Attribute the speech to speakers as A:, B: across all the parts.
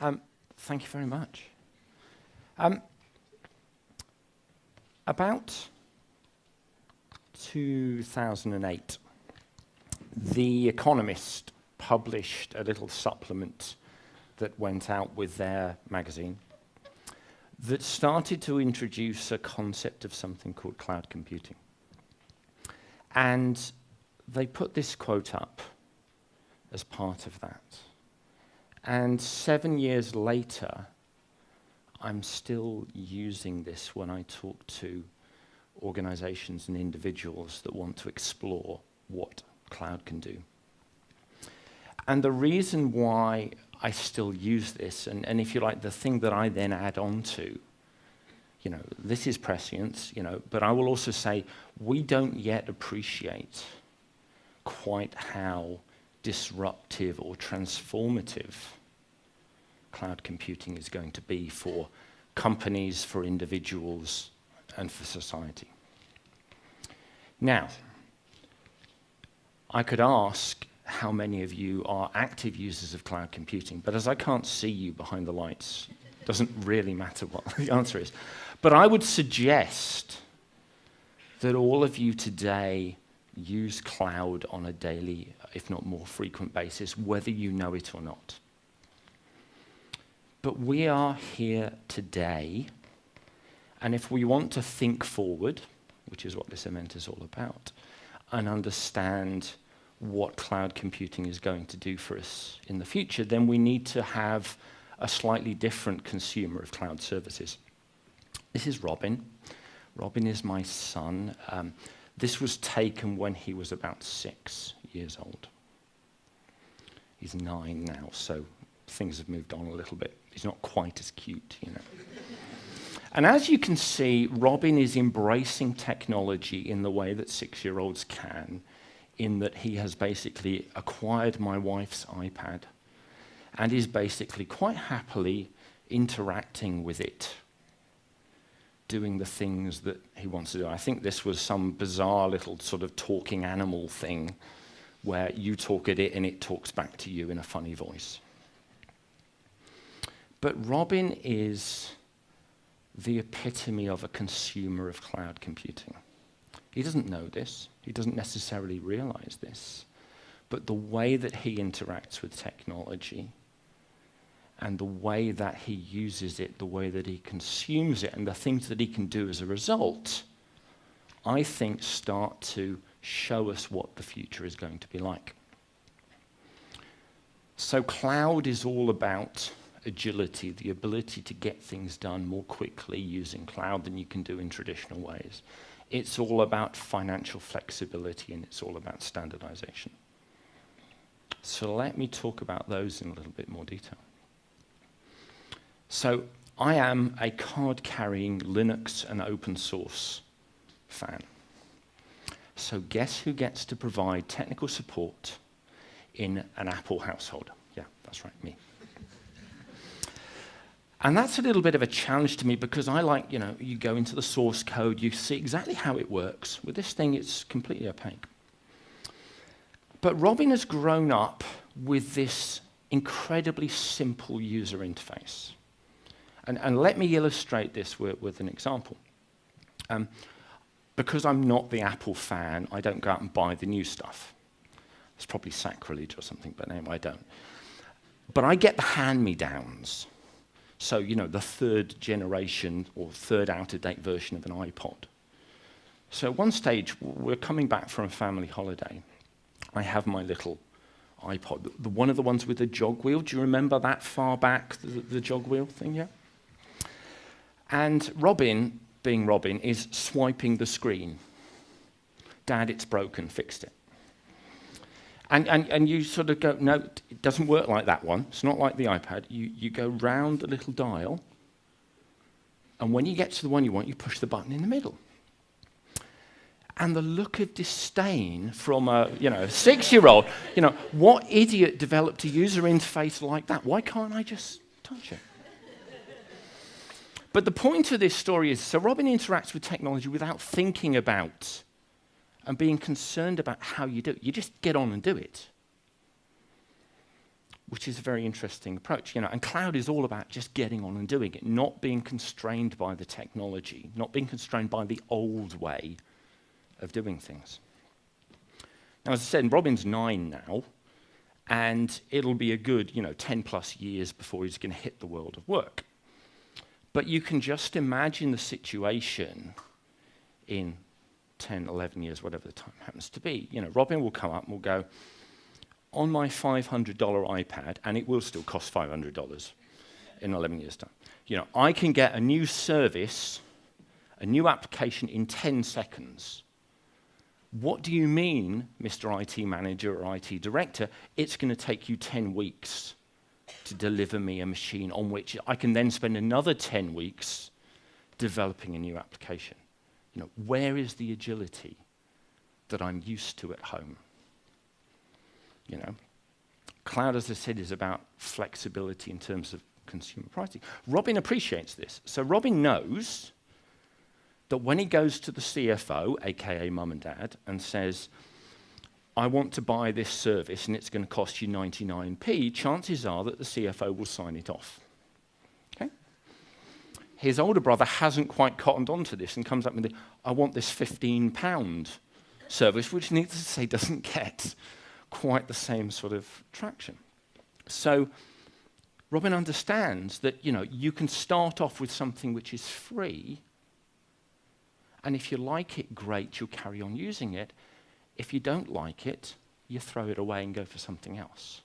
A: Thank you very much. About 2008, The Economist published a little supplement that went out with their magazine that started to introduce a concept of something called cloud computing. And they put this quote up as part of that. And 7 years later, I'm still using this when I talk to organizations and individuals that want to explore what cloud can do. And the reason why I still use this, and if you like, the thing that I then add on to, this is prescience, but I will also say we don't yet appreciate quite how disruptive or transformative cloud computing is going to be for companies, for individuals, and for society. Now, I could ask how many of you are active users of cloud computing, but as I can't see you behind the lights, it doesn't really matter what the answer is. But I would suggest that all of you today use cloud on a daily, if not more frequent basis, whether you know it or not. But we are here today, and if we want to think forward, which is what this event is all about, and understand what cloud computing is going to do for us in the future, then we need to have a slightly different consumer of cloud services. This is Robin. Robin is my son. This was taken when he was about 6 years old. He's 9 now, so things have moved on a little bit. He's not quite as cute, And as you can see, Robin is embracing technology in the way that 6-year-olds can, in that he has basically acquired my wife's iPad and is basically quite happily interacting with it, doing the things that he wants to do. I think this was some bizarre little sort of talking animal thing where you talk at it and it talks back to you in a funny voice. But Robin is the epitome of a consumer of cloud computing. He doesn't know this. He doesn't necessarily realize this. But the way that he interacts with technology and the way that he uses it, the way that he consumes it, and the things that he can do as a result, I think start to show us what the future is going to be like. So cloud is all about agility, the ability to get things done more quickly using cloud than you can do in traditional ways. It's all about financial flexibility, and it's all about standardization. So let me talk about those in a little bit more detail. So I am a card-carrying Linux and open source fan. So guess who gets to provide technical support in an Apple household? Yeah, that's right, me. And that's a little bit of a challenge to me because I like, you go into the source code, you see exactly how it works. With this thing, it's completely opaque. But Robin has grown up with this incredibly simple user interface. And let me illustrate this with an example. Because I'm not the Apple fan, I don't go out and buy the new stuff. It's probably sacrilege or something, but anyway, I don't. But I get the hand-me-downs. So, the third generation or third out-of-date version of an iPod. So at one stage, we're coming back from a family holiday. I have my little iPod, one of the ones with the jog wheel. Do you remember that far back, the jog wheel thing, yeah? And Robin, being Robin, is swiping the screen. Dad, it's broken, fixed it. And you sort of go, no, it doesn't work like that one. It's not like the iPad. You go round the little dial, and when you get to the one you want, you push the button in the middle. And the look of disdain from a 6-year-old, what idiot developed a user interface like that? Why can't I just touch it? But the point of this story is, so Robin interacts with technology without thinking about and being concerned about how you do it. You just get on and do it. which is a very interesting approach. And cloud is all about just getting on and doing it, not being constrained by the technology, not being constrained by the old way of doing things. Now, as I said, Robin's 9 now, and it'll be a good, 10 plus years before he's going to hit the world of work. But you can just imagine the situation in 10, 11 years, whatever the time happens to be. Robin will come up and will go, on my $500 iPad, and it will still cost $500 in 11 years' time. I can get a new service, a new application in 10 seconds. What do you mean, Mr. IT Manager or IT Director? It's going to take you 10 weeks to deliver me a machine on which I can then spend another 10 weeks developing a new application. Where is the agility that I'm used to at home? Cloud, as I said, is about flexibility in terms of consumer pricing. Robin appreciates this. So Robin knows that when he goes to the CFO, aka mum and dad, and says, I want to buy this service and it's going to cost you 99p, chances are that the CFO will sign it off. Okay? His older brother hasn't quite cottoned onto this and comes up with, I want this £15 service, which needless to say doesn't get quite the same sort of traction. So Robin understands that, you can start off with something which is free, and if you like it, great, you'll carry on using it. If you don't like it, you throw it away and go for something else.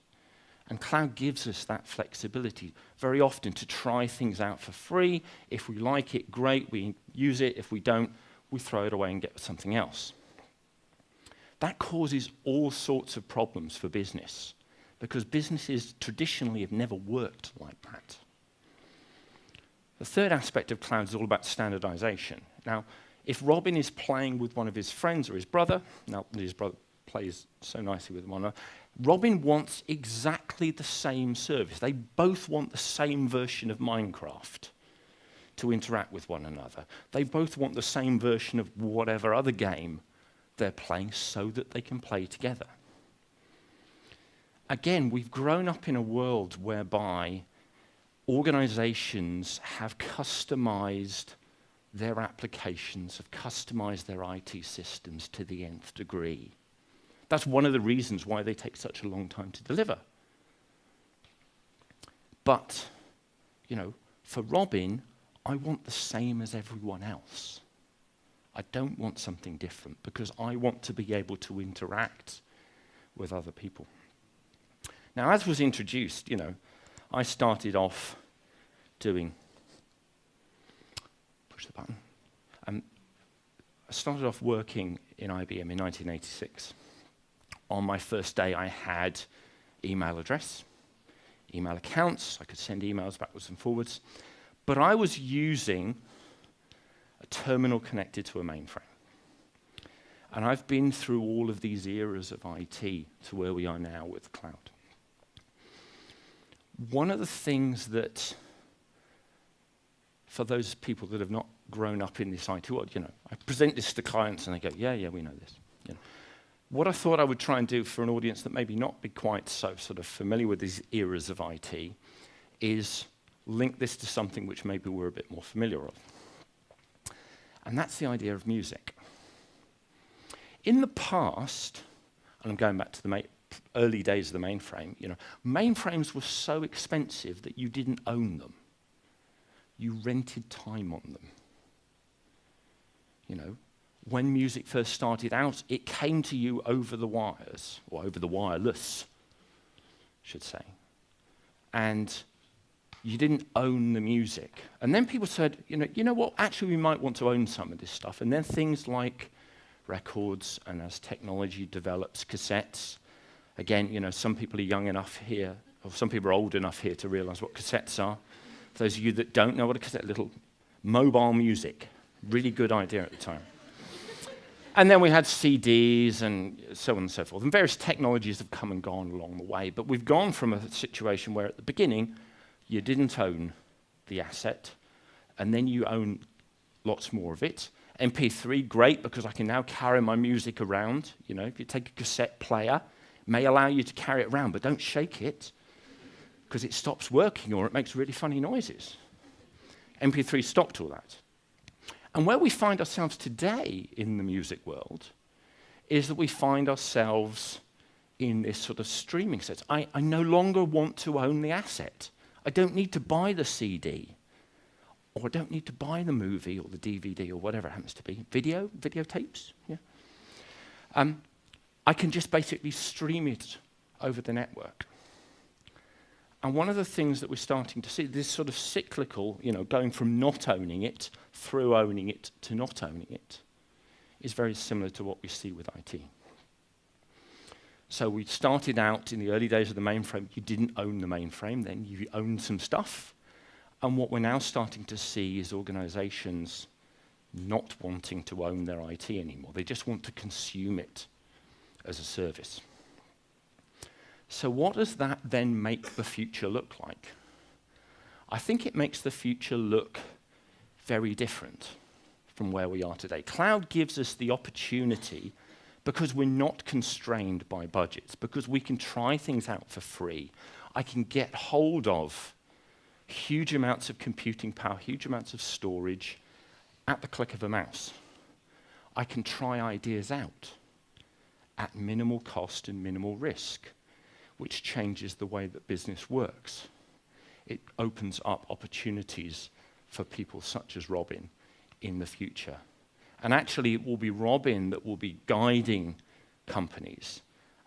A: And cloud gives us that flexibility very often to try things out for free. If we like it, great, we use it. If we don't, we throw it away and get something else. That causes all sorts of problems for business, because businesses traditionally have never worked like that. The third aspect of cloud is all about standardization. Now, if Robin is playing with one of his friends or his brother, now his brother plays so nicely with one another, Robin wants exactly the same service. They both want the same version of Minecraft to interact with one another. They both want the same version of whatever other game they're playing so that they can play together. Again, we've grown up in a world whereby organizations have customized their applications, have customized their IT systems to the nth degree. That's one of the reasons why they take such a long time to deliver. But, for Robin, I want the same as everyone else. I don't want something different because I want to be able to interact with other people. Now, as was introduced, I started off doing, push the button, I started off working in IBM in 1986. On my first day, I had email address, email accounts, I could send emails backwards and forwards, but I was using a terminal connected to a mainframe. And I've been through all of these eras of IT to where we are now with cloud. One of the things that, for those people that have not grown up in this IT world, I present this to clients and they go, yeah, we know this. What I thought I would try and do for an audience that maybe not be quite so sort of familiar with these eras of IT is link this to something which maybe we're a bit more familiar with. And that's the idea of music. In the past, and I'm going back to the early days of the mainframe, mainframes were so expensive that you didn't own them. You rented time on them. When music first started out, it came to you over the wires, or over the wireless, I should say. And you didn't own the music. And then people said, you know what, actually we might want to own some of this stuff. And then things like records, and as technology develops, cassettes. Again, some people are young enough here, or some people are old enough here to realize what cassettes are. For those of you that don't know what a cassette, little mobile music, really good idea at the time. And then we had CDs and so on and so forth. And various technologies have come and gone along the way. But we've gone from a situation where at the beginning, you didn't own the asset, and then you own lots more of it. MP3, great, because I can now carry my music around. If you take a cassette player, it may allow you to carry it around, but don't shake it. because it stops working or it makes really funny noises. MP3 stopped all that. And where we find ourselves today in the music world is that we find ourselves in this sort of streaming sense. I no longer want to own the asset. I don't need to buy the CD, or I don't need to buy the movie or the DVD or whatever it happens to be. Videotapes, yeah. I can just basically stream it over the network. And one of the things that we're starting to see, this sort of cyclical, going from not owning it through owning it to not owning it, is very similar to what we see with IT. So we started out in the early days of the mainframe. You didn't own the mainframe then. You owned some stuff. And what we're now starting to see is organizations not wanting to own their IT anymore. They just want to consume it as a service. So what does that then make the future look like? I think it makes the future look very different from where we are today. Cloud gives us the opportunity, because we're not constrained by budgets, because we can try things out for free. I can get hold of huge amounts of computing power, huge amounts of storage at the click of a mouse. I can try ideas out at minimal cost and minimal risk, which changes the way that business works. It opens up opportunities for people such as Robin in the future. And actually, it will be Robin that will be guiding companies,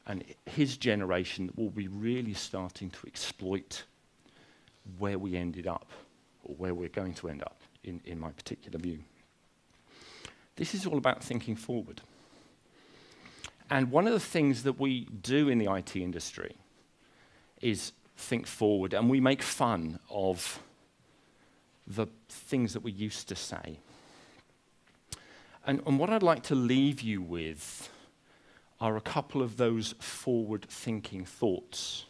A: and his generation that will be really starting to exploit where we ended up, or where we're going to end up, in my particular view. This is all about thinking forward. And one of the things that we do in the IT industry is think forward, and we make fun of the things that we used to say. And what I'd like to leave you with are a couple of those forward-thinking thoughts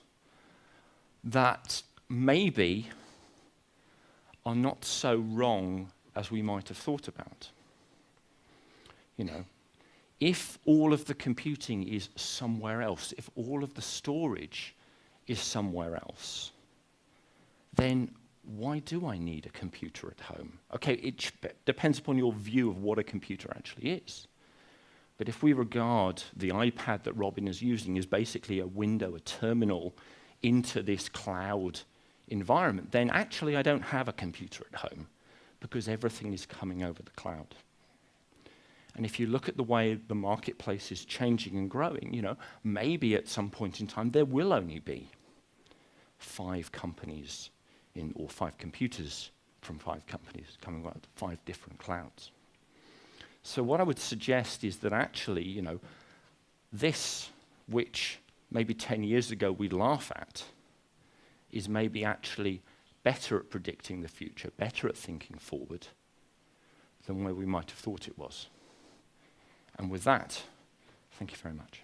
A: that maybe are not so wrong as we might have thought about. If all of the computing is somewhere else, if all of the storage is somewhere else, then why do I need a computer at home? Okay, it depends upon your view of what a computer actually is. But if we regard the iPad that Robin is using as basically a window, a terminal into this cloud environment, then actually I don't have a computer at home, because everything is coming over the cloud. And if you look at the way the marketplace is changing and growing, maybe at some point in time there will only be 5 companies or 5 computers from 5 companies coming out of 5 different clouds. So what I would suggest is that actually, this, which maybe 10 years ago we'd laugh at, is maybe actually better at predicting the future, better at thinking forward than where we might have thought it was. And with that, thank you very much.